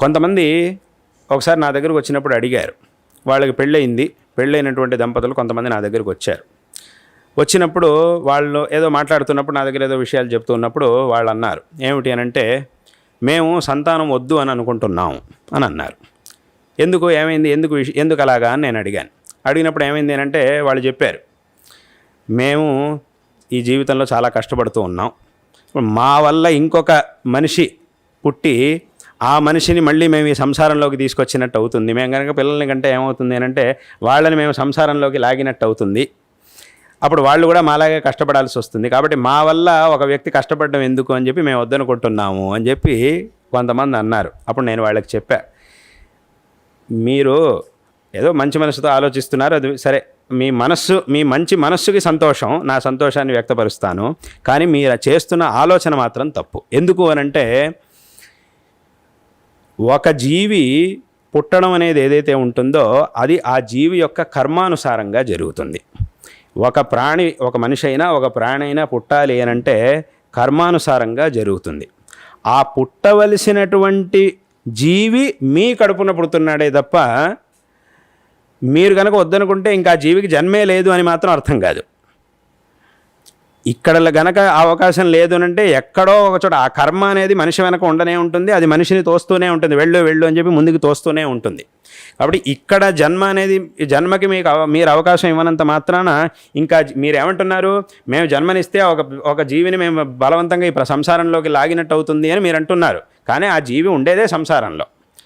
కొంతమంది ఒకసారి నా దగ్గరకు వచ్చినప్పుడు అడిగారు, వాళ్ళకి పెళ్ళైనటువంటి దంపతులు కొంతమంది నా దగ్గరకు వచ్చారు. వచ్చినప్పుడు వాళ్ళు ఏదో మాట్లాడుతున్నప్పుడు నా దగ్గర ఏదో విషయాలు చెప్తున్నప్పుడు వాళ్ళు అన్నారు, ఏమిటి అని అంటే, మేము సంతానం వద్దు అని అనుకుంటున్నాము అని అన్నారు. ఎందుకు, ఏమైంది, ఎందుకు అలాగా అని నేను అడిగాను. అడిగినప్పుడు ఏమైంది అని అంటే వాళ్ళు చెప్పారు, మేము ఈ జీవితంలో చాలా కష్టపడుతూ ఉన్నాం, మా వల్ల ఇంకొక మనిషి పుట్టి ఆ మనిషిని మళ్ళీ మేము ఈ సంసారంలోకి తీసుకొచ్చినట్టు అవుతుంది. మేము కనుక పిల్లల్ని కంటే ఏమవుతుంది అని అంటే వాళ్ళని మేము సంసారంలోకి లాగినట్టు అవుతుంది. అప్పుడు వాళ్ళు కూడా మాలాగే కష్టపడాల్సి వస్తుంది. కాబట్టి మా వల్ల ఒక వ్యక్తి కష్టపడడం ఎందుకు అని చెప్పి మేము వద్దనుకుంటున్నాము అని చెప్పి కొంతమంది అన్నారు. అప్పుడు నేను వాళ్ళకి చెప్పా, మీరు ఏదో మంచి మనసుతో ఆలోచిస్తున్నారు, అది సరే, మీ మంచి మనస్సుకి సంతోషం, నా సంతోషాన్ని వ్యక్తపరుస్తాను. కానీ మీరు చేస్తున్న ఆలోచన మాత్రం తప్పు. ఎందుకు అనంటే, ఒక జీవి పుట్టడం అనేది ఏదైతే ఉంటుందో అది ఆ జీవి యొక్క కర్మానుసారంగా జరుగుతుంది. ఒక మనిషి అయినా ఒక ప్రాణి అయినా పుట్టాలి అనంటే కర్మానుసారంగా జరుగుతుంది. ఆ పుట్టవలసినటువంటి జీవి మీ కడుపున పుడుతున్నాడే తప్ప మీరు కనుక వద్దనుకుంటే ఇంకా ఆ జీవికి జన్మే లేదు అని మాత్రం అర్థం కాదు. ఇక్కడ గనక అవకాశం లేదు అంటే ఎక్కడో ఒక చోట ఆ కర్మ అనేది మనిషి వెనక ఉండనే ఉంటుంది, అది మనిషిని తోస్తూనే ఉంటుంది, వెళ్ళు అని చెప్పి ముందుకు తోస్తూనే ఉంటుంది. కాబట్టి ఇక్కడ జన్మ అనేది, జన్మకి మీరు అవకాశం ఇవ్వనంత మాత్రాన ఇంకా మీరేమంటున్నారు, మేము జన్మనిస్తే ఒక జీవిని మేము బలవంతంగా ఈ సంసారంలోకి లాగినట్టు అవుతుంది అని మీరు అంటున్నారు. కానీ ఆ జీవి ఉండేదే సంసారంలో.